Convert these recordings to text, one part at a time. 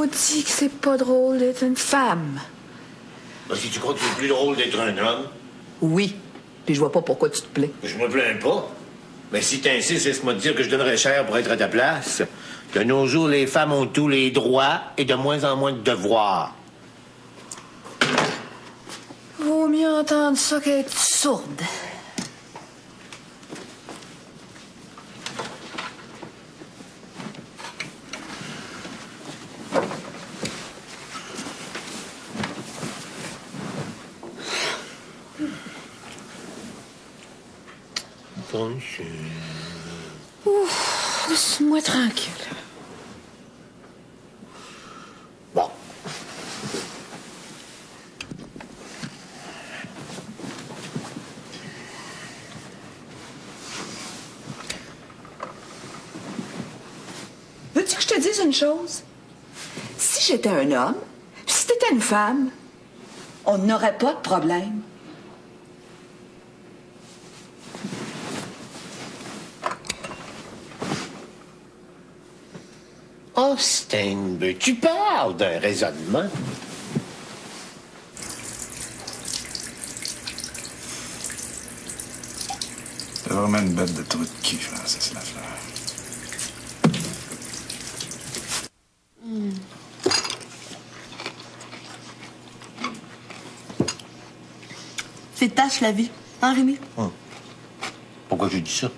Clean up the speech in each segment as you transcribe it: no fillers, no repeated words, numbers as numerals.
maudit que c'est pas drôle d'être une femme. Parce que tu crois que c'est plus drôle d'être un homme? Oui. Puis je vois pas pourquoi tu te plais. Je me plains pas. Mais si t'insistes, laisse-moi te dire que je donnerais cher pour être à ta place. De nos jours, les femmes ont tous les droits et de moins en moins de devoirs. Vaut mieux entendre ça qu'être sourde. Ouf, laisse-moi tranquille. Bon. Veux-tu que je te dise une chose? Si j'étais un homme, si t'étais une femme, on n'aurait pas de problème. Austin, tu parles d'un raisonnement. T'es vraiment une bête de trou de cul, Francis Lafleur. C'est tâche la vie, hein, Rémi? Pourquoi j'ai dit ça?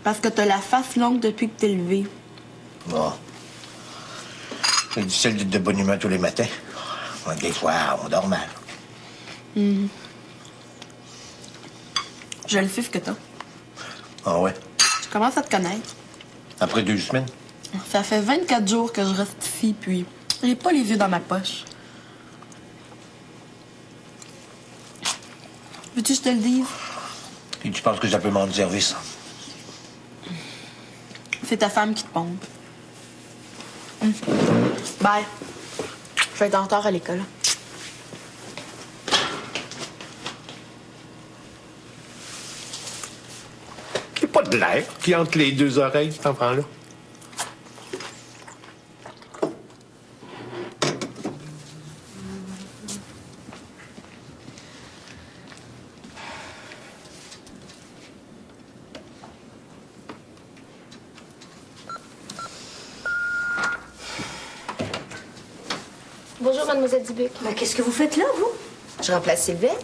Parce que t'as la face longue depuis que t'es levé. Bon. C'est difficile d'être de bonne humeur tous les matins. Des fois, on dort mal. Je le sais ce que t'as. Ah ouais? Je commence à te connaître. Après 2 semaines? Ça fait 24 jours que je reste ici, puis j'ai pas les yeux dans ma poche. Veux-tu que je te le dise? Et tu penses que ça peut m'en service? C'est ta femme qui te pompe. Bye. Je vais être en retard à l'école. Il n'y a pas de l'air qui entre les 2 oreilles, cet enfant-là. Bonjour, mademoiselle Dubuc. Mais qu'est-ce que vous faites là, vous? Je remplace Sylvette.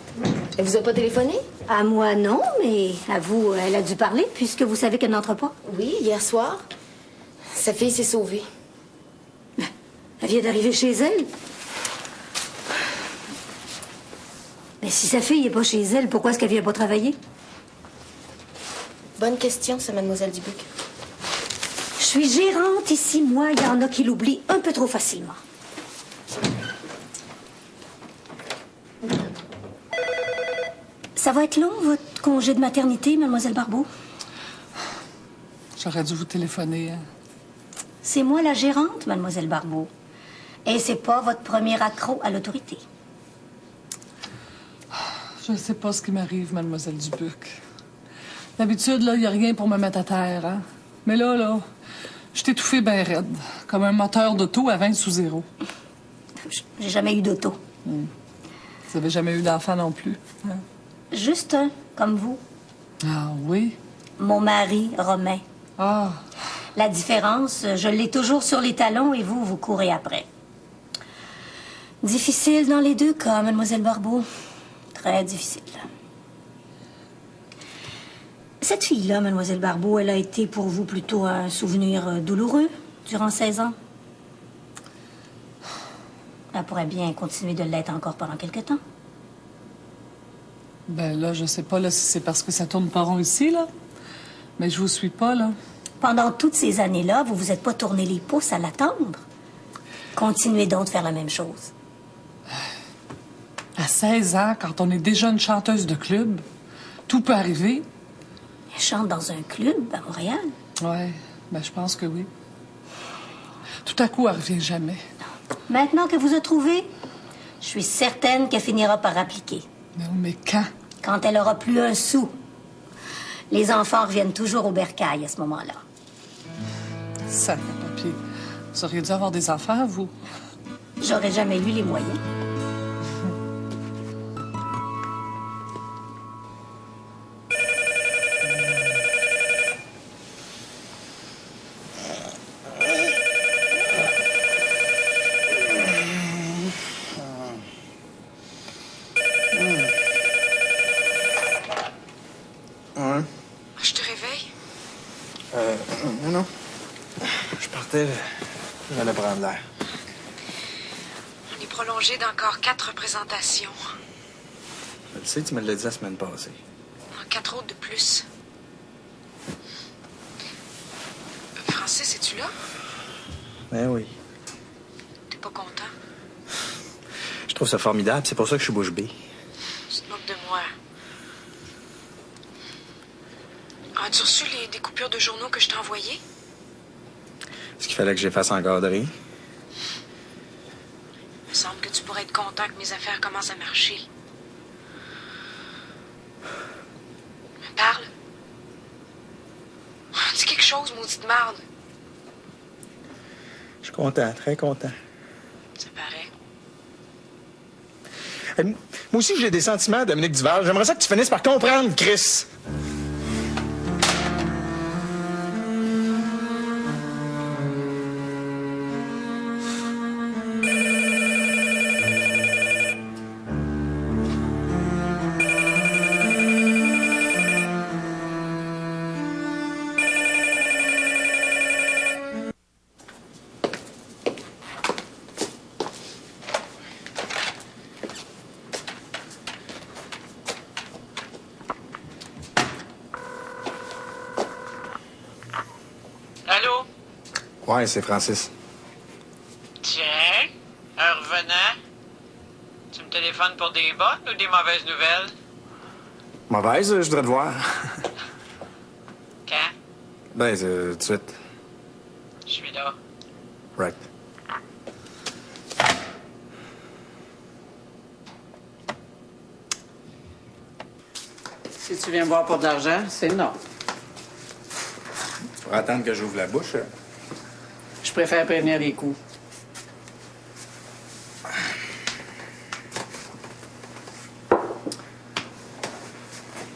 Elle vous a pas téléphoné? À moi, non, mais à vous, elle a dû parler, puisque vous savez qu'elle n'entre pas. Oui, hier soir. Sa fille s'est sauvée. Elle vient d'arriver chez elle. Mais si sa fille n'est pas chez elle, pourquoi est-ce qu'elle vient pas travailler? Bonne question, ça, mademoiselle Dubuc. Je suis gérante ici, moi. Il y en a qui l'oublient un peu trop facilement. Ça va être long, votre congé de maternité, mademoiselle Barbeau? J'aurais dû vous téléphoner. Hein. C'est moi la gérante, mademoiselle Barbeau. Et c'est pas votre premier accroc à l'autorité. Je ne sais pas ce qui m'arrive, mademoiselle Dubuc. D'habitude, là, il n'y a rien pour me mettre à terre, hein. Mais là, je t'ai étouffée bien raide, comme un moteur d'auto à 20 sous 0. J'ai jamais eu d'auto. Vous n'avez jamais eu d'enfant non plus, hein? Juste un, comme vous. Ah oui? Mon mari, Romain. Ah. La différence, je l'ai toujours sur les talons et vous courez après. Difficile dans les deux cas, mademoiselle Barbeau. Très difficile. Cette fille-là, mademoiselle Barbeau, elle a été pour vous plutôt un souvenir douloureux durant 16 ans. Elle pourrait bien continuer de l'être encore pendant quelque temps. Ben là, je sais pas là, si c'est parce que ça tourne pas rond ici, là. Mais je vous suis pas, là. Pendant toutes ces années-là, vous vous êtes pas tourné les pouces à l'attendre. Continuez donc de faire la même chose. À 16 ans, quand on est déjà une chanteuse de club, tout peut arriver. Elle chante dans un club à Montréal. Ouais, ben je pense que oui. Tout à coup, elle revient jamais. Maintenant que vous a trouvé, je suis certaine qu'elle finira par appliquer. Mais quand? Quand elle aura plus un sou. Les enfants reviennent toujours au bercail à ce moment-là. Ça, papier. Vous auriez dû avoir des enfants, vous. J'aurais jamais eu les moyens. Je te réveille? Non. Je partais, j'allais prendre l'air. On est prolongé d'encore 4 représentations. Tu sais, tu me l'as dit la semaine passée. En 4 autres de plus. Francis, es-tu là? Ben oui. T'es pas content? Je trouve ça formidable, c'est pour ça que je suis bouche bée. Tu te moques de moi. As-tu reçu les découpures de journaux que je t'ai envoyées? Est-ce qu'il fallait que j'efface encadrer? Il me semble que tu pourrais être content que mes affaires commencent à marcher. Parle. Dis quelque chose, maudite marde. Je suis content, très content. Ça paraît. Moi aussi, j'ai des sentiments, Dominique Duval. J'aimerais ça que tu finisses par comprendre, Chris. Allô? Ouais, c'est Francis. Tiens, un revenant. Tu me téléphones pour des bonnes ou des mauvaises nouvelles? Mauvaise, je voudrais te voir. Quand? Ben, tout de suite. Je suis là. Right. Si tu viens me voir pour de l'argent, c'est non. Tu pourras attendre que j'ouvre la bouche. Je préfère prévenir les coups.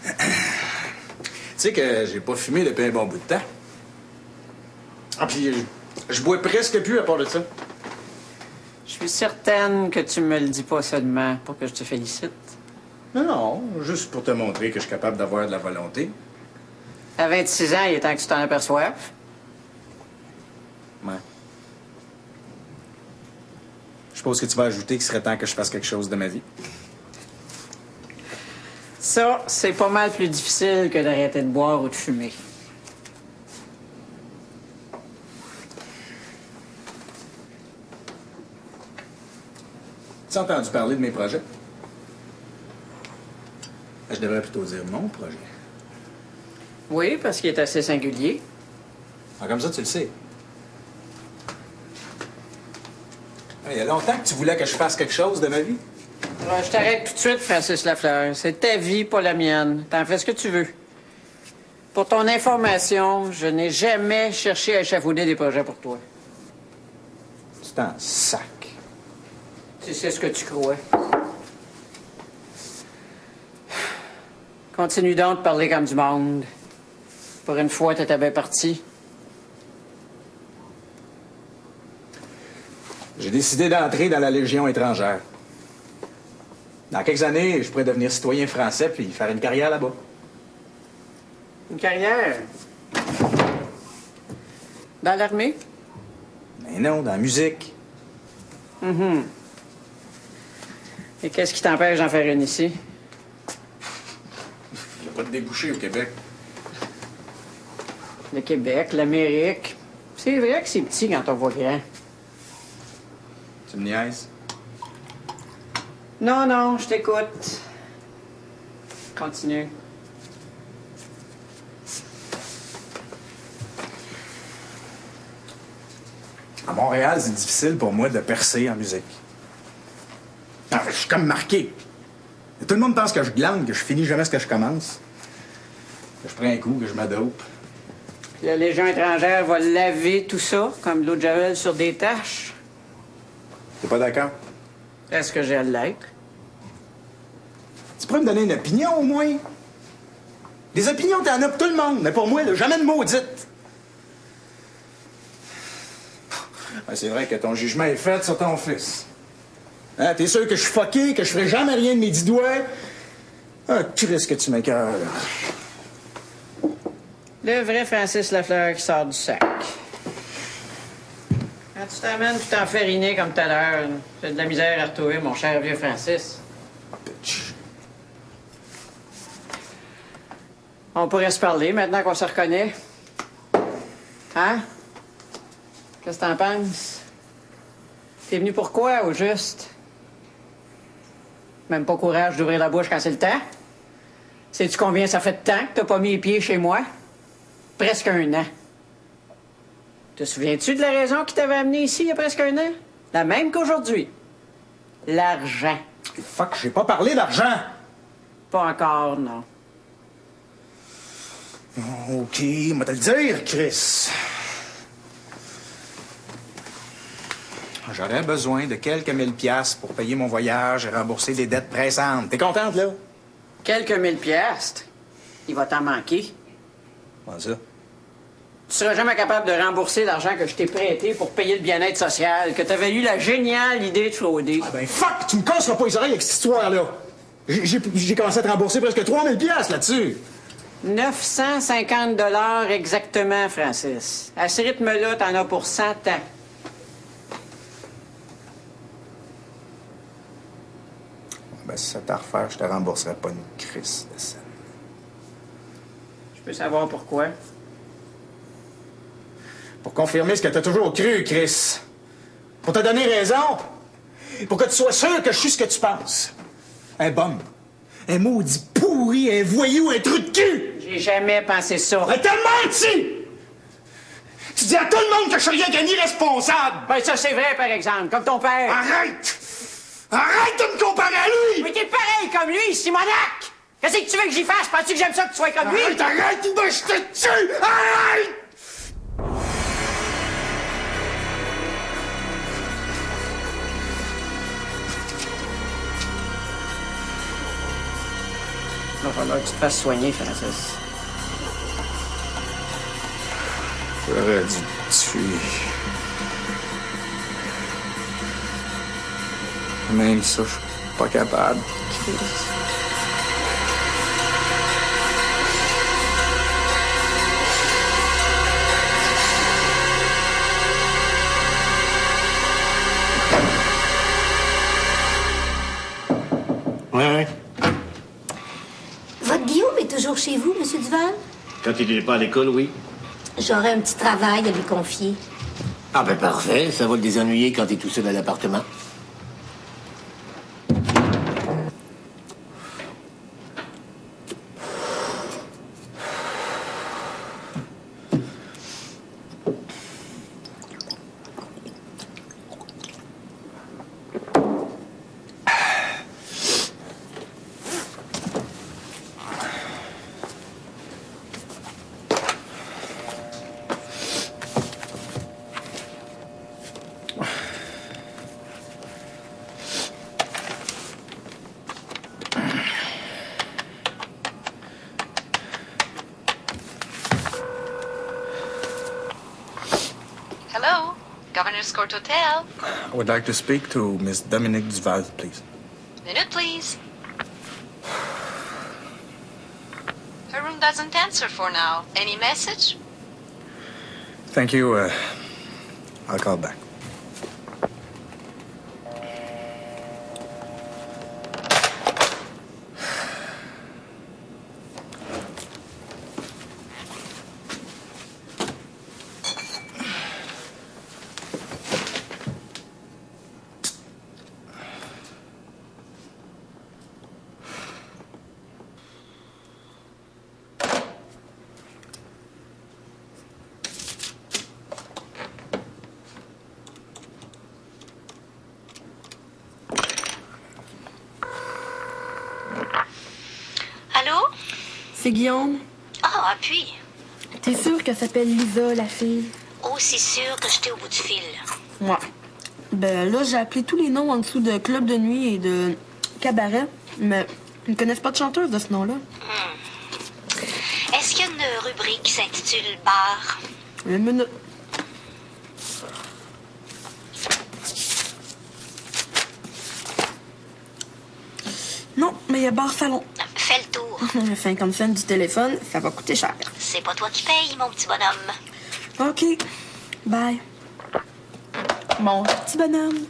Tu sais que j'ai pas fumé depuis un bon bout de temps. Ah, puis je bois presque plus à part de ça. Je suis certaine que tu me le dis pas seulement pour que je te félicite. Non, juste pour te montrer que je suis capable d'avoir de la volonté. À 26 ans, il est temps que tu t'en aperçoives. Ouais. Je suppose que tu vas ajouter qu'il serait temps que je fasse quelque chose de ma vie. Ça, c'est pas mal plus difficile que d'arrêter de boire ou de fumer. Tu as entendu parler de mes projets? Je devrais plutôt dire mon projet. Oui, parce qu'il est assez singulier. Ah, comme ça, tu le sais. Ah, il y a longtemps que tu voulais que je fasse quelque chose de ma vie. Alors, je t'arrête tout de suite, Francis Lafleur. C'est ta vie, pas la mienne. T'en fais ce que tu veux. Pour ton information, je n'ai jamais cherché à échafauder des projets pour toi. C'est un sac. Tu sais ce que tu crois. Continue donc de parler comme du monde. Pour une fois, t'étais bien parti. J'ai décidé d'entrer dans la Légion étrangère. Dans quelques années, je pourrais devenir citoyen français puis faire une carrière là-bas. Une carrière? Dans l'armée? Mais non, dans la musique. Et qu'est-ce qui t'empêche d'en faire une ici? Il n'y a pas de débouché au Québec. Le Québec, l'Amérique. C'est vrai que c'est petit quand on voit grand. Tu me niaises? Non, non, je t'écoute. Continue. À Montréal, c'est difficile pour moi de percer en musique. Ah, je suis comme marqué. Et tout le monde pense que je glande, que je finis jamais ce que je commence. Que je prends un coup, que je m'adope. Puis la Légion étrangère va laver tout ça, comme de l'eau de Javel sur des taches. T'es pas d'accord? Est-ce que j'ai à l'être? Tu pourrais me donner une opinion, au moins? Des opinions, t'en as pour tout le monde, mais pour moi, là, jamais de maudite. Ben, c'est vrai que ton jugement est fait sur ton fils. Hein, t'es sûr que je suis fucké, que je ferai jamais rien de mes 10 doigts? Ah, Christ, que tu m'écoeures, là. Le vrai Francis Lafleur qui sort du sac. Quand tu t'amènes tout enfariner comme tout à l'heure, j'ai de la misère à retrouver mon cher vieux Francis. Bitch. On pourrait se parler maintenant qu'on se reconnaît. Hein? Qu'est-ce que t'en penses? T'es venu pourquoi, au juste? Même pas courage d'ouvrir la bouche quand c'est le temps? Sais-tu combien ça fait de temps que t'as pas mis les pieds chez moi? Presque 1 an. Te souviens-tu de la raison qui t'avait amené ici il y a presque 1 an? La même qu'aujourd'hui. L'argent. Fuck, j'ai pas parlé d'argent! Pas encore, non. OK, moi te le dire, Chris. J'aurais besoin de quelques 1000$ pour payer mon voyage et rembourser des dettes pressantes. T'es contente, là? Quelques 1000$. Il va t'en manquer. Comment ça? Tu seras jamais capable de rembourser l'argent que je t'ai prêté pour payer le bien-être social, que t'avais eu la géniale idée de frauder. Ah ben fuck! Tu me casseras pas les oreilles avec cette histoire-là. J'ai commencé à te rembourser presque 3000$ là-dessus. 950 $ exactement, Francis. À ce rythme-là, t'en as pour 100 ans. Ben, si ça t'a à refaire, je te rembourserai pas une crise de scène. Je peux savoir pourquoi? Pour confirmer ce que t'as toujours cru, Chris. Pour te donner raison. Pour que tu sois sûr que je suis ce que tu penses. Un bum. Un maudit pourri, un voyou, un trou de cul. J'ai jamais pensé ça. Mais t'as menti! Tu dis à tout le monde que je suis rien qu'un irresponsable. Ben ça, c'est vrai, par exemple, comme ton père. Arrête! Arrête de me comparer à lui! Mais t'es pareil comme lui, Simonac! Qu'est-ce que tu veux que j'y fasse? Penses-tu que j'aime ça que tu sois comme lui? Arrête, arrête, ou ben je te tue! Arrête! Il va falloir que tu te fasses soigner, Francis. J'aurais dû te tuer. Même ça, je suis pas capable. Ouais. Votre Guillaume est toujours chez vous, Monsieur Duval? Quand il n'est pas à l'école, oui. J'aurais un petit travail à lui confier. Ah ben parfait, ça va le désennuyer quand il est tout seul à l'appartement. Hello, Governor's Court Hotel. I would like to speak to Miss Dominique Duval, please. Minute, please. Her room doesn't answer for now. Any message? Thank you. I'll call back. Allô? C'est Guillaume. Ah, appuie. T'es sûre qu'elle s'appelle Lisa, la fille? Aussi sûr que j'étais au bout du fil. Ouais. Ben là, j'ai appelé tous les noms en dessous de club de nuit et de cabaret, mais ils ne connaissent pas de chanteuse de ce nom-là. Est-ce qu'il y a une rubrique qui s'intitule bar? Une minute. Non, mais il y a bar salon. Fais le tour. Le 50 cents du téléphone, ça va coûter cher. C'est pas toi qui paye, mon petit bonhomme. OK. Bye. Mon petit bonhomme.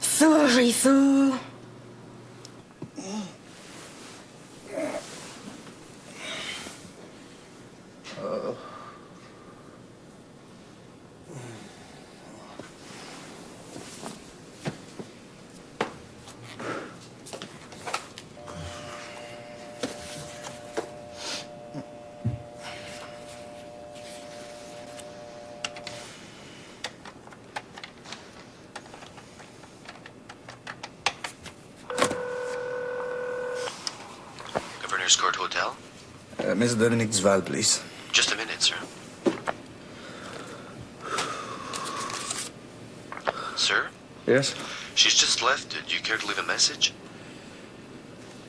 Ça, j'ai ça. Governor's Court Hotel? Miss Dominique Duval, please. Just a minute, sir. Sir? Yes? She's just left. Do you care to leave a message?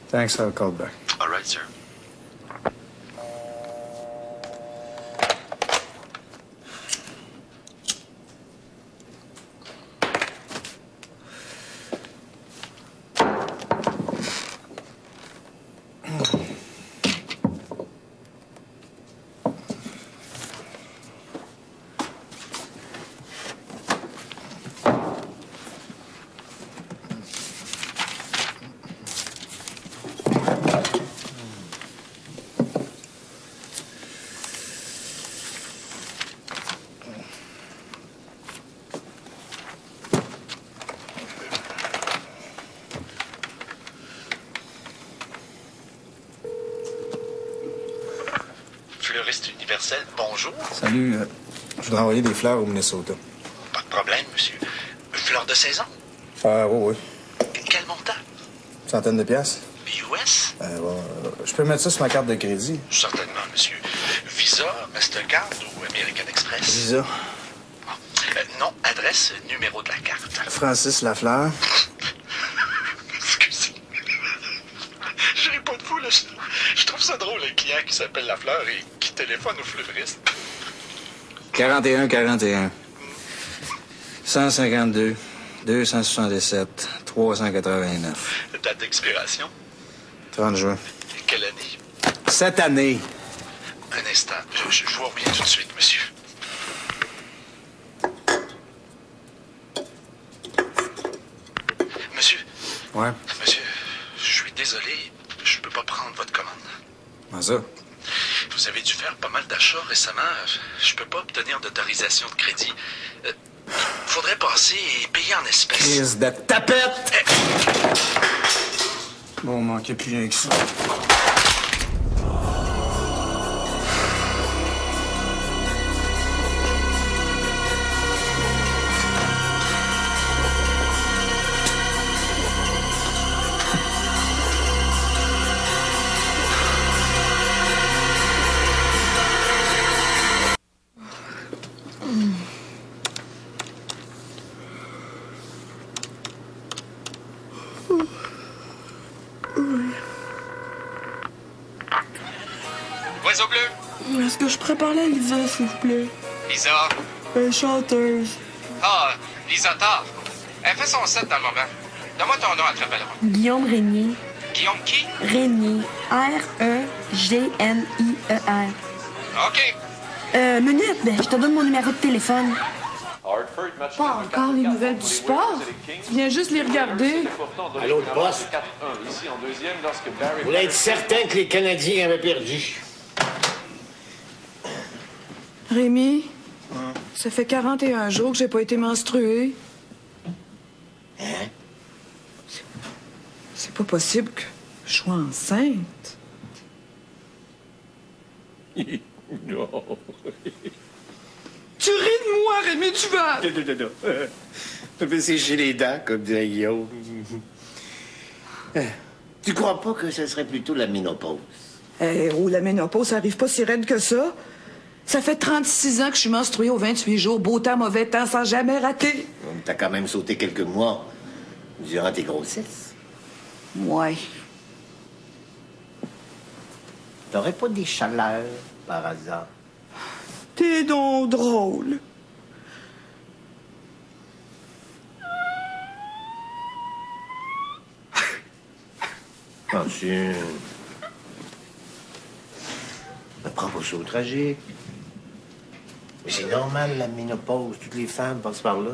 Thanks, I'll call back. All right, sir. Fleuriste universel, bonjour. Salut, je voudrais envoyer des fleurs au Minnesota. Pas de problème, monsieur. Fleur de saison? Oui. Quel montant? Centaine de piastres. US? Je peux mettre ça sur ma carte de crédit. Certainement, monsieur. Visa, Mastercard ou American Express? Visa. Non, adresse, numéro de la carte. Francis Lafleur. Excusez. Je ris pas de vous, là. Je trouve ça drôle, un client qui s'appelle Lafleur et qui téléphone au fleuriste. 41 152 277 389. Date d'expiration? 30 juin. Quelle année? Cette année. Un instant. Je vous reviens tout de suite, monsieur. Monsieur? Ouais. Monsieur, je suis désolé. Je peux pas prendre votre commande. Comment ça? Vous avez dû faire pas mal d'achats récemment. Je peux pas obtenir d'autorisation de crédit. Faudrait passer et payer en espèces. Crise de tapette! Bon, manquait plus rien que ça. Oiseau bleu. Est-ce que je pourrais parler à Lisa, s'il vous plaît? Lisa. Chanteuse. Ah, Lisa Tarr. Elle fait son set dans le moment. Donne-moi ton nom, elle te rappellera. Guillaume Régnier. Guillaume qui? Régnier. R-E-G-N-I-E-R. OK. Minute, ben, je te donne mon numéro de téléphone. Pas encore les nouvelles du sport. Tu viens juste les regarder. À l'autre poste. Vous voulez être certain que les Canadiens avaient perdu. Rémi, ça fait 41 jours que j'ai pas été menstruée. Hein? C'est pas possible que je sois enceinte. Non. Tu ris de moi, Rémi Duval! Non. Me sécher les dents, comme dirait Guillaume. Tu crois pas que ce serait plutôt la ménopause? La ménopause, ça arrive pas si raide que ça. Ça fait 36 ans que je suis menstruée aux 28 jours, beau temps, mauvais temps, sans jamais rater. T'as quand même sauté quelques mois durant tes grossesses. Ouais. T'aurais pas des chaleurs, par hasard? T'es donc drôle. Francine. Ne prends pas ça au tragique. Mais c'est normal, la ménopause. Toutes les femmes passent par là.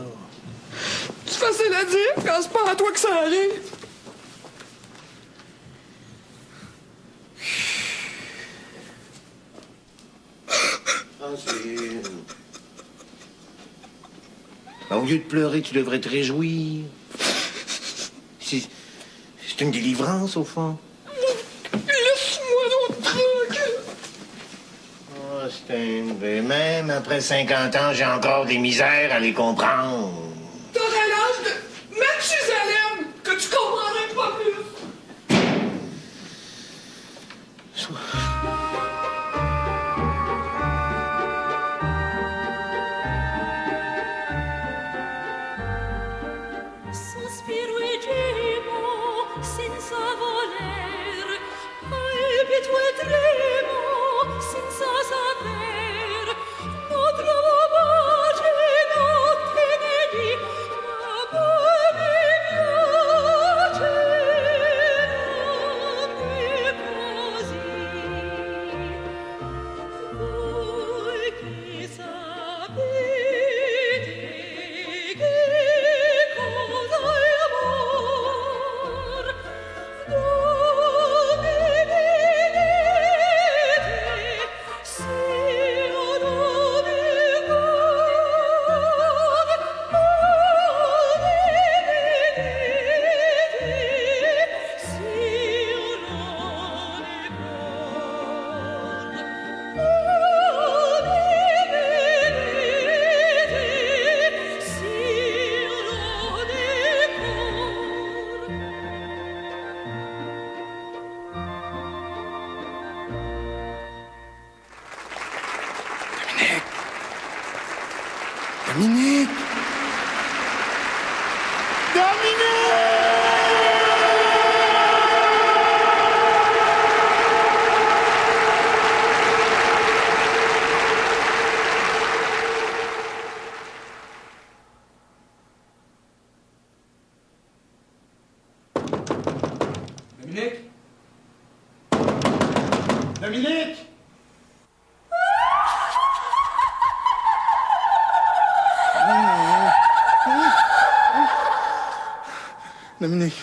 C'est facile à dire quand c'est pas à toi que ça arrive. Francine. Au lieu de pleurer, tu devrais te réjouir. C'est une délivrance, au fond. Laisse-moi d'autres trucs. Oh, Steinway, même après 50 ans, j'ai encore des misères à les comprendre. T'aurais l'âge de Mathusalem, que tu comprendrais pas plus. Sospiro e gemo senza voler, palpito e tremo senza saper, non trovo pace notte né dì, ma poi mi piace anche così. Voi che sapete che cosa è l'amor, dove vedete se o dove cade, dove vedete se o dove cade, dove vedete se o dove Dominique! Dominique! Dominique! Dominique.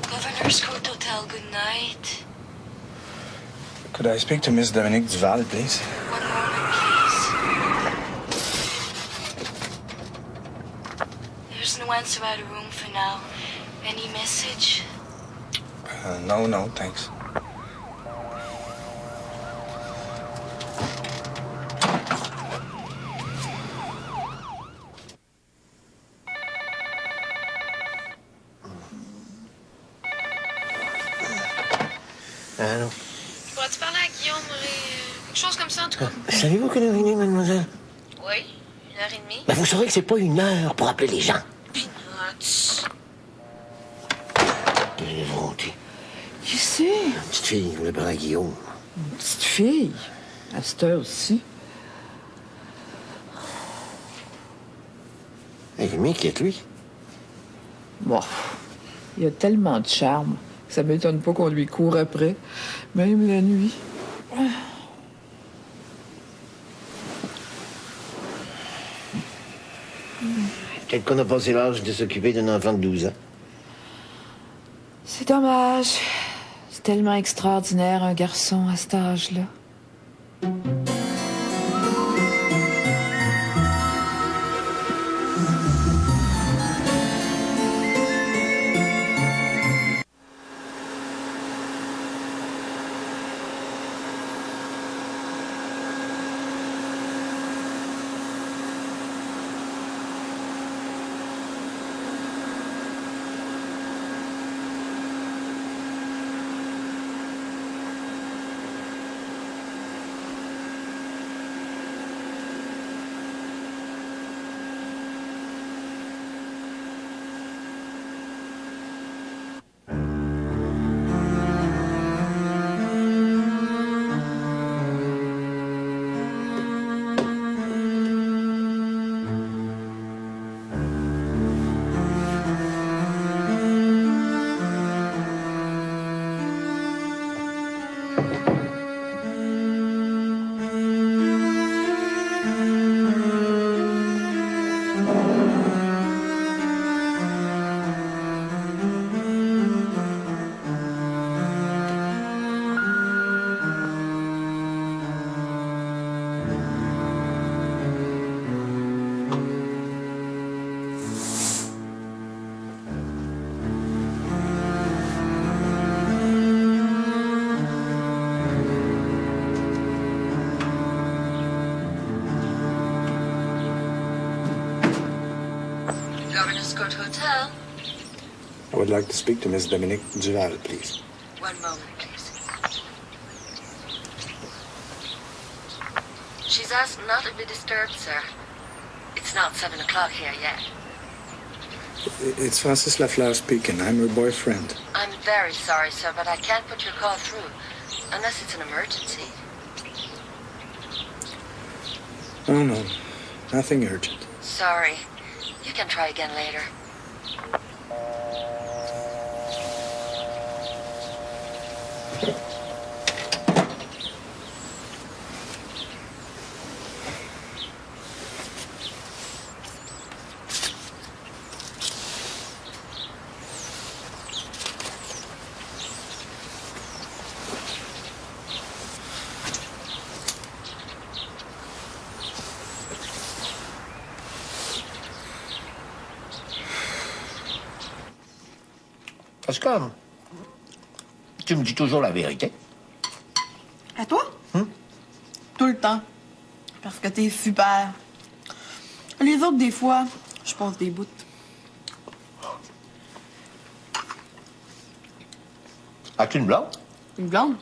Governor's Court Hotel, good night. Could I speak to Miss Dominique Duval, please? One moment, please. There's no answer out of room for now. Any message? No, thanks. Allô? Pourrais-tu parler à Guillaume? Quelque chose comme ça, en tout cas. Savez-vous quelle heure il est, mademoiselle? Oui, 1h30. Ben, vous saurez que c'est pas 1 heure pour appeler les gens. Peanuts. Quelle effronté. Qui c'est? Une petite fille, vous voulez parler à Guillaume. Une petite fille. À cette heure aussi. Hey, il m'inquiète, lui. Bon, il a tellement de charme que ça m'étonne pas qu'on lui court après, même la nuit. Peut-être qu'on a passé l'âge de s'occuper d'un enfant de 12 ans. C'est dommage. C'est tellement extraordinaire, un garçon à cet âge-là. Governor's Court Hotel. I would like to speak to Miss Dominique Duval, please. One moment, please. She's asked not to be disturbed, sir. It's not 7 o'clock here yet. It's Francis Lafleur speaking. I'm her boyfriend. I'm very sorry, sir, but I can't put your call through unless it's an emergency. Oh, no. Nothing urgent. Sorry. You can try again later. Parce que tu me dis toujours la vérité. À toi? Tout le temps. Parce que t'es super. Les autres, des fois, je passe des bouts. As-tu une blonde? Une blonde?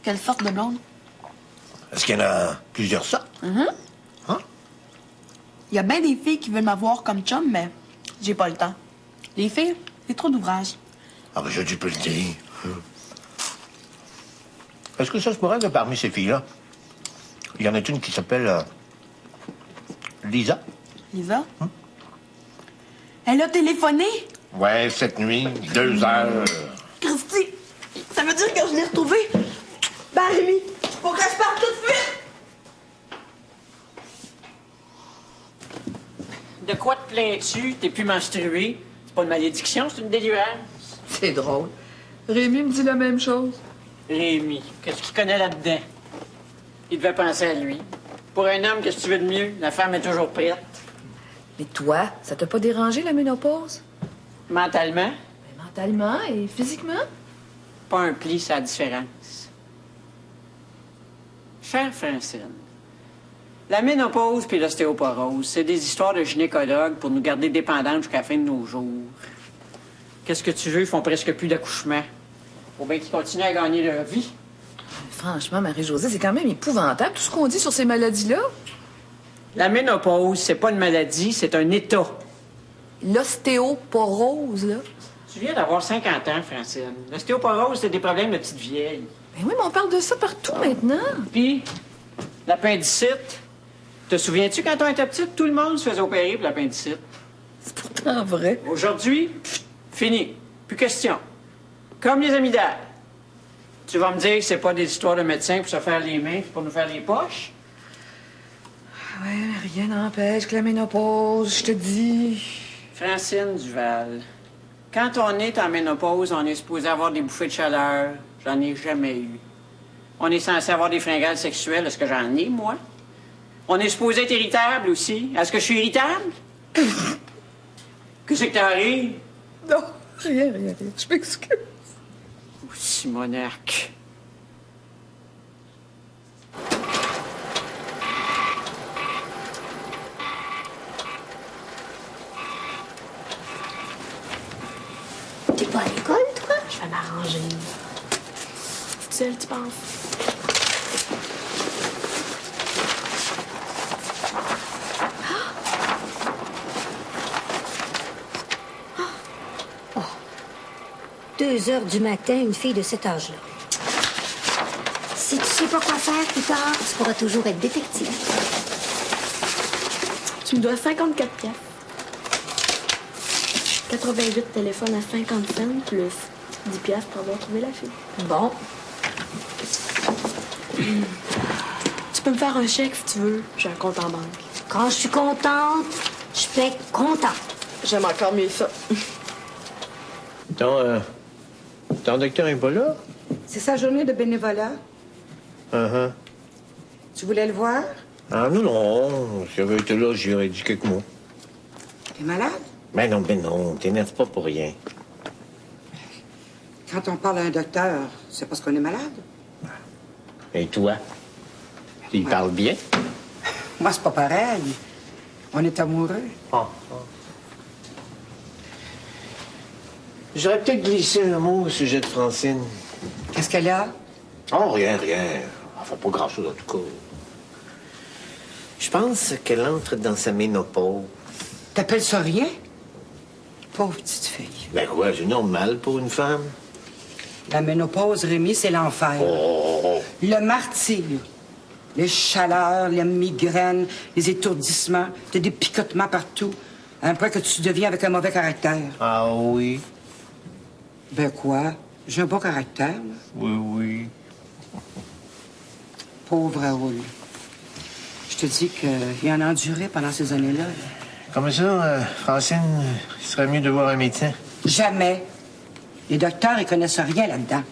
Quelle sorte de blonde? Est-ce qu'il y en a plusieurs sortes? Il y a bien des filles qui veulent m'avoir comme chum, mais j'ai pas le temps. Les filles, c'est trop d'ouvrage. Ah, ben, tu peux le dire. Est-ce que ça se pourrait que parmi ces filles-là, il y en a une qui s'appelle Lisa? Lisa? Elle a téléphoné? Ouais, cette nuit, 2 heures. Christy, ça veut dire que je l'ai retrouvée. Ben, Rémi, faut que je parte tout de suite. De quoi te plains-tu? T'es plus menstrué. C'est pas une malédiction, c'est une délivrance. C'est drôle. Rémi me dit la même chose. Rémi, qu'est-ce qu'il connaît là-dedans? Il devait penser à lui. Pour un homme, qu'est-ce que tu veux de mieux? La femme est toujours prête. Mais toi, ça t'a pas dérangé, la ménopause? Mentalement, Ben, mentalement et physiquement? pas un pli, c'est la différence. Chère Francine, la ménopause puis l'ostéoporose, c'est des histoires de gynécologues pour nous garder dépendantes jusqu'à la fin de nos jours. Qu'est-ce que tu veux? Ils font presque plus d'accouchements. Faut bien qu'ils continuent à gagner leur vie. Franchement, Marie-Josée, c'est quand même épouvantable tout ce qu'on dit sur ces maladies-là. La ménopause, c'est pas une maladie, c'est un état. L'ostéoporose, là. Tu viens d'avoir 50 ans, Francine. L'ostéoporose, c'est des problèmes de petite vieille. Ben oui, mais on parle de ça partout maintenant. Puis, L'appendicite. Te souviens-tu, quand on était petite, tout le monde se faisait opérer pour l'appendicite? C'est pourtant vrai. Aujourd'hui, fini. Plus question. Comme les amygdales. Tu vas me dire que c'est pas des histoires de médecins pour se faire les mains, pour nous faire les poches? Ouais, mais rien n'empêche que la ménopause, je te dis. Francine Duval, quand on est en ménopause, on est supposé avoir des bouffées de chaleur. J'en ai jamais eu. On est censé avoir des fringales sexuelles. Est-ce que j'en ai, moi? On est supposé être irritable aussi. Est-ce que je suis irritable? Qu'est-ce que t'arrive? Non, rien. Je m'excuse. Oh, Simonac. T'es pas à l'école, toi? Je vais m'arranger. Seul, tu penses? Oh. 2 heures du matin, une fille de cet âge-là. Si tu sais pas quoi faire plus tard, tu pourras toujours être détective. Tu me dois 54 piastres. 88 téléphones à 50 cents plus 10 piastres pour avoir trouvé la fille. Bon. Tu peux me faire un chèque si tu veux. J'ai un compte en banque. Quand je suis contente, je peux être contente. J'aime encore mieux ça. Ton docteur est pas là? C'est sa journée de bénévolat. Tu voulais le voir? Ah non. Si j'avais été là, j'y aurais dit quelques mots. T'es malade? Ben non, t'énerve pas pour rien. Quand on parle à un docteur, c'est parce qu'on est malade. Et toi? Il parle bien? Moi, c'est pas pareil. On est amoureux. J'aurais peut-être glissé un mot au sujet de Francine. Qu'est-ce qu'elle a? Oh, rien. Enfin, pas grand-chose, en tout cas. Je pense qu'elle entre dans sa ménopause. T'appelles ça rien? Pauvre petite fille. Ben quoi, c'est normal pour une femme. La ménopause, Rémi, c'est l'enfer. Oh. Le martyr. Les chaleurs, les migraines, les étourdissements, t'as des picotements partout, à un point que tu deviens avec un mauvais caractère. Ah oui? Ben quoi? J'ai un bon caractère, là. Oui. Pauvre Raoul. Je te dis qu'il en a enduré pendant ces années-là. Comme ça, Francine, il serait mieux de voir un médecin. Jamais. Les docteurs, ils connaissent rien là-dedans.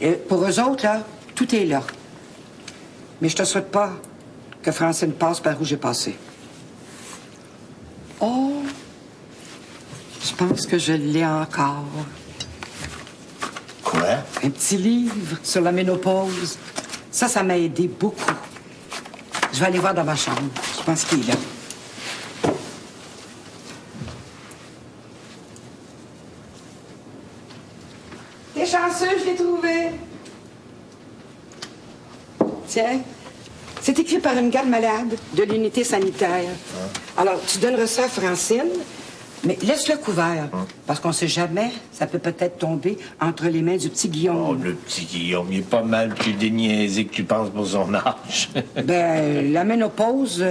Et pour eux autres, là, tout est là. Mais je te souhaite pas que Francine passe par où j'ai passé. Oh! Je pense que je l'ai encore. Quoi? Un petit livre sur la ménopause. Ça m'a aidé beaucoup. Je vais aller voir dans ma chambre. Je pense qu'il est là. T'es chanceux, je l'ai trouvé. Tiens, c'est écrit par une garde malade de l'unité sanitaire. Alors, tu donneras ça à Francine, mais laisse-le couvert, parce qu'on sait jamais, ça peut peut-être tomber entre les mains du petit Guillaume. Oh, le petit Guillaume, il est pas mal plus déniaisé que tu penses pour son âge. Ben, la ménopause,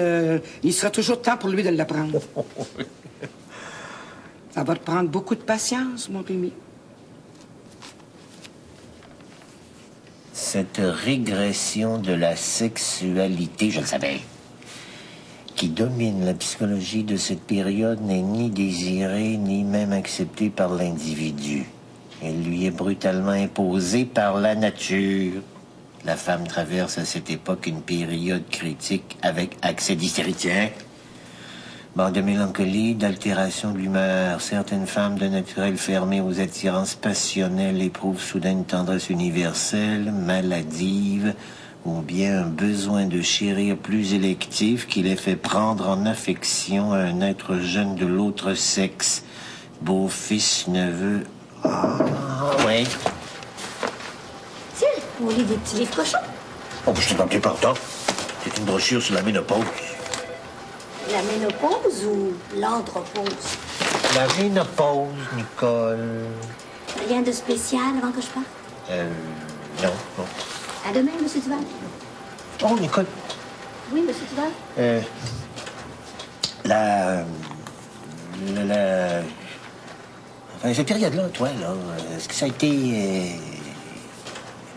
il sera toujours temps pour lui de l'apprendre. Ça va te prendre beaucoup de patience, mon Rémi. Cette régression de la sexualité, je le savais, qui domine la psychologie de cette période n'est ni désirée ni même acceptée par l'individu. Elle lui est brutalement imposée par la nature. La femme traverse à cette époque une période critique avec accès d'hystérie. De mélancolie, d'altération de l'humeur. Certaines femmes de naturel fermées aux attirances passionnelles éprouvent soudain une tendresse universelle, maladive, ou bien un besoin de chérir plus électif qui les fait prendre en affection à un être jeune de l'autre sexe. Beau-fils, neveu... Ah, oui. Tiens, on lit des petits livres cochons. Oh, je t'ai manqué pardon. C'est une brochure sur la ménopause. La ménopause ou l'andropause? La ménopause, Nicole. Rien de spécial avant que je parte? Non. À demain, M. Duval. Oh, Nicole. Oui, monsieur Duval? Enfin, cette période-là, toi, là, est-ce que ça a été...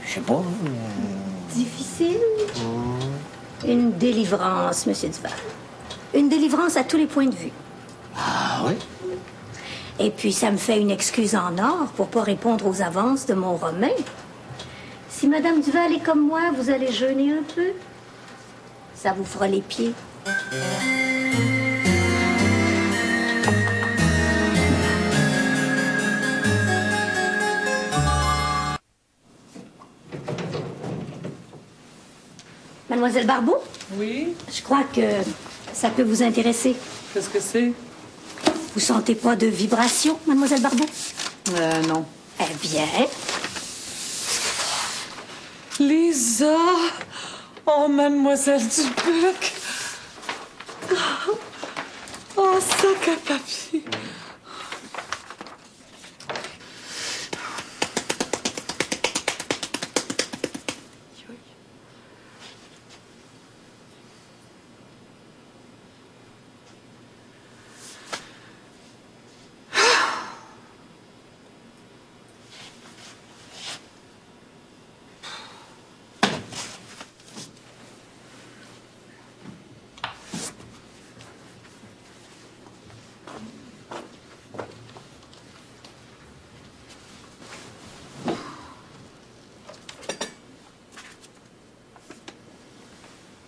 je sais pas... Difficile? Une délivrance, monsieur Duval. Une délivrance à tous les points de vue. Ah, oui? Et puis, ça me fait une excuse en or pour pas répondre aux avances de mon Romain. Si Madame Duval est comme moi, vous allez jeûner un peu. Ça vous fera les pieds. Mademoiselle Barbeau? Oui? Je crois que ça peut vous intéresser. Qu'est-ce que c'est? Vous sentez pas de vibration, Mademoiselle Barbeau? Non. Eh bien... Lisa! Oh, Mademoiselle Dubuc! Oh, sac à papier!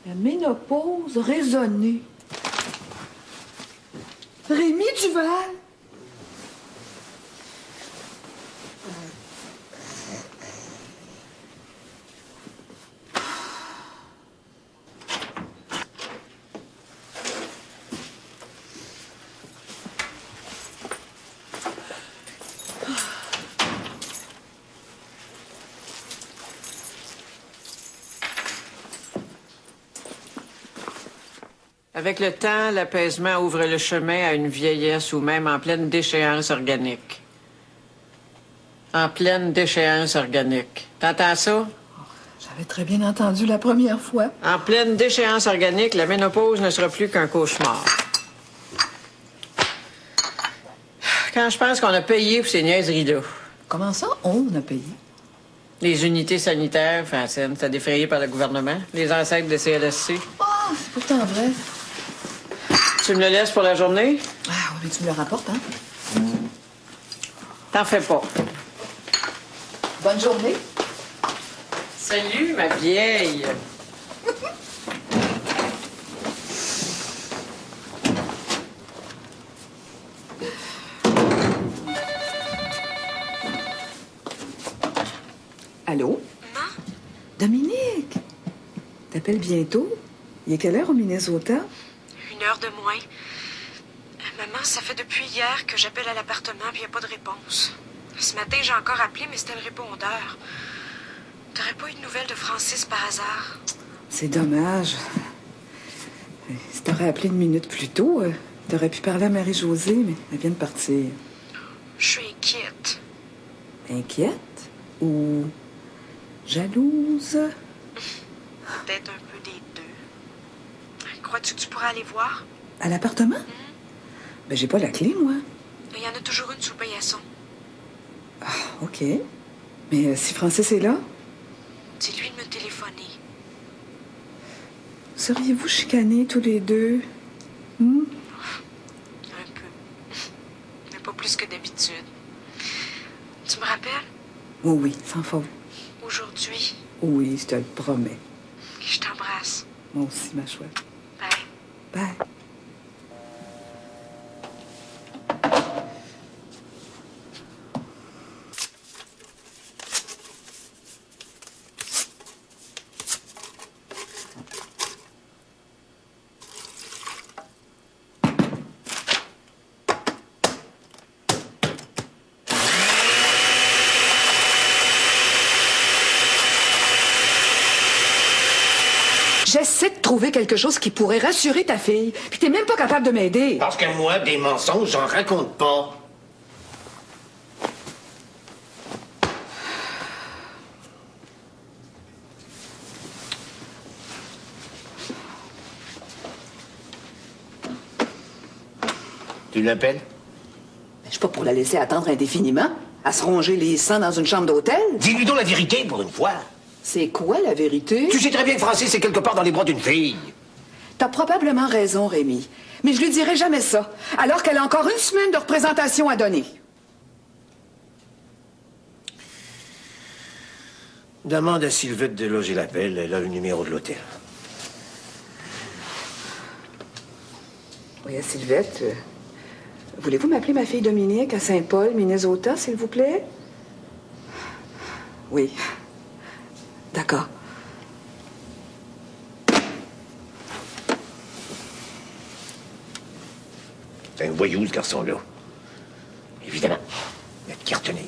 La ménopause raisonnée. Rémi Duval? Avec le temps, l'apaisement ouvre le chemin à une vieillesse ou même en pleine déchéance organique. En pleine déchéance organique. T'entends ça? J'avais très bien entendu la première fois. En pleine déchéance organique, la ménopause ne sera plus qu'un cauchemar. Quand je pense qu'on a payé pour ces niaiseries-là. Comment ça, on a payé? Les unités sanitaires, Francine, c'est défrayé par le gouvernement. Les ancêtres des CLSC. Ah, c'est pourtant vrai. Tu me le laisses pour la journée? Ah, oui, mais tu me le rapportes, hein? T'en fais pas. Bonne journée. Salut, ma vieille. Allô? Dominique! T'appelles bientôt? Il est quelle heure au Minnesota? 1 heure de moins. Maman, ça fait depuis hier que j'appelle à l'appartement puis il n'y a pas de réponse. Ce matin, j'ai encore appelé, mais c'était le répondeur. T'aurais pas eu de nouvelles de Francis par hasard? C'est dommage. Si t'aurais appelé 1 minute plus tôt, t'aurais pu parler à Marie-Josée, mais elle vient de partir. Je suis inquiète. Inquiète? Ou jalouse? Peut-être un peu des deux. Crois-tu que tu pourras aller voir? À l'appartement? Ben, j'ai pas la clé, moi. Il y en a toujours une sous paillasson. Ah, OK. Mais si Francis est là? Dis-lui de me téléphoner. Seriez-vous chicanés tous les deux? Un peu. Mais pas plus que d'habitude. Tu me rappelles? Oh oui, sans faute. Aujourd'hui, Oui, je te le promets. je t'embrasse. Moi aussi, ma chouette. Bye. Bye. J'essaie de trouver quelque chose qui pourrait rassurer ta fille, puis t'es même pas capable de m'aider. Parce que moi, des mensonges, j'en raconte pas. Tu l'appelles? Je suis pas pour la laisser attendre indéfiniment, à se ronger les sangs dans une chambre d'hôtel. Dis-lui donc la vérité pour une fois. C'est quoi la vérité? Tu sais très bien que Francis est quelque part dans les bras d'une fille. T'as probablement raison, Rémi. Mais je lui dirai jamais ça, alors qu'elle a encore une semaine de représentation à donner. Demande à Sylvette de loger l'appel. Elle a le numéro de l'hôtel. Oui, Sylvette, voulez-vous m'appeler ma fille Dominique à Saint-Paul, Minnesota, s'il vous plaît? Oui. D'accord. C'est un voyou, ce garçon-là. Évidemment. Il a qui retenir.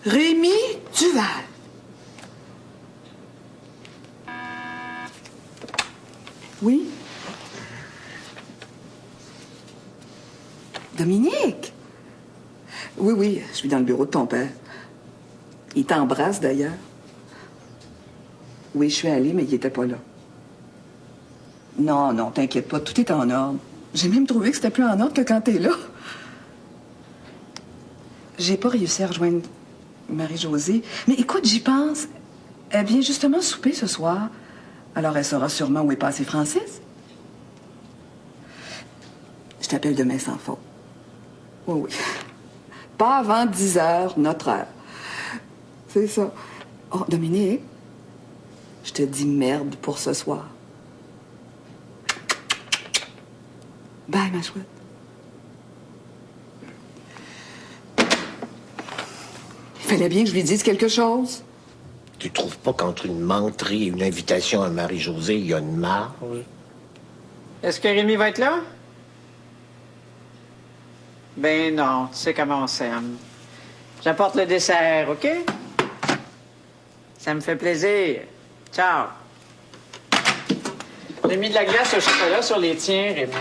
Rémi Duval. Oui? Dominique? Oui, oui, je suis dans le bureau de ton père. Il t'embrasse, d'ailleurs. Oui, je suis allée, mais il n'était pas là. Non, non, t'inquiète pas, tout est en ordre. J'ai même trouvé que c'était plus en ordre que quand t'es là. J'ai pas réussi à rejoindre Marie-Josée. Mais écoute, j'y pense. Elle vient justement souper ce soir. Alors elle saura sûrement où est passé Francis. Je t'appelle demain sans faute. Oui, oui. Pas avant 10 heures, notre heure. C'est ça. Oh, Dominique, je te dis merde pour ce soir. Bye, ma chouette. Il fallait bien que je lui dise quelque chose. Tu trouves pas qu'entre une menterie et une invitation à Marie-Josée, il y a une marge? Est-ce que Rémi va être là? Ben non, tu sais comment on s'aime. J'apporte le dessert, OK? Ça me fait plaisir. Ciao. J'ai mis de la glace au chocolat sur les tiens, Rémi.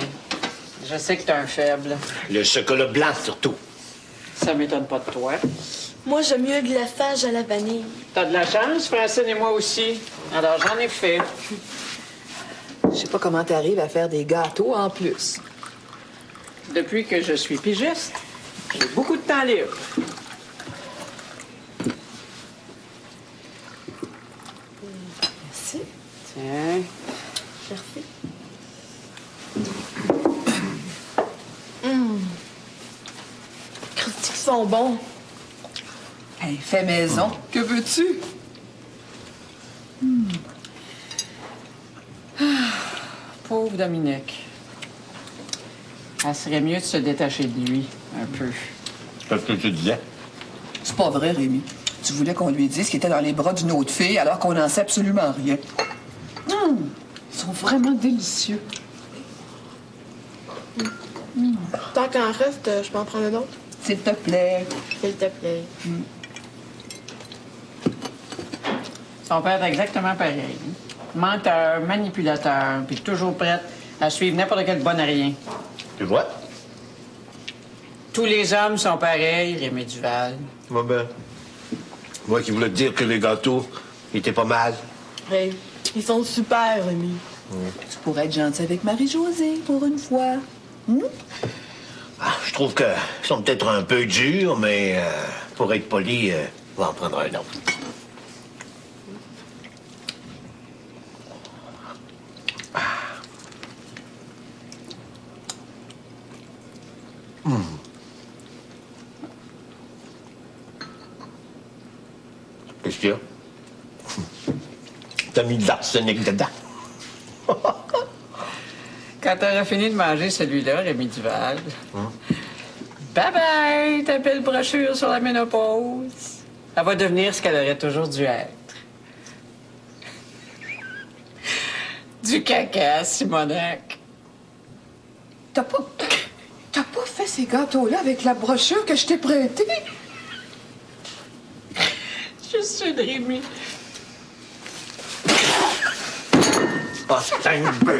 Je sais que t'es un faible. Le chocolat blanc, surtout. Ça m'étonne pas de toi. Moi, j'aime mieux de la fage à la vanille. T'as de la chance, Francine et moi aussi. Alors, j'en ai fait. Je sais pas comment t'arrives à faire des gâteaux en plus. Depuis que je suis pigiste, j'ai beaucoup de temps libre. Merci. Tiens. Parfait. Critiques sont bons. Hey, fais maison. Que veux-tu? Pauvre Dominique. Elle serait mieux de se détacher de lui, un peu. C'est ce que tu disais. C'est pas vrai, Rémi. Tu voulais qu'on lui dise qu'il était dans les bras d'une autre fille alors qu'on n'en sait absolument rien. Ils sont vraiment délicieux. Tant qu'en reste, je peux en prendre un autre? S'il te plaît. S'il te plaît. Son père est exactement pareil. Menteur, manipulateur, puis toujours prête à suivre n'importe quel bon à rien. Tu vois? Tous les hommes sont pareils, Rémi Duval. Moi, ben. Moi qui voulais te dire que les gâteaux étaient pas mal. Hey, ils sont super, Rémi. Tu pourrais être gentil avec Marie-Josée pour une fois. Ah, je trouve qu'ils sont peut-être un peu durs, mais pour être poli, on va en prendre un autre. Qu'est-ce qu'il y a? T'as mis de l'arsenic dedans. Quand t'auras fini de manger celui-là, Rémi Duval, bye-bye, ta belle brochure sur la ménopause. Elle va devenir ce qu'elle aurait toujours dû être. Du caca, Simonac. T'as pas fait ces gâteaux-là avec la brochure que je t'ai prêtée? Je suis de Rémi. Ah, c'est un peu.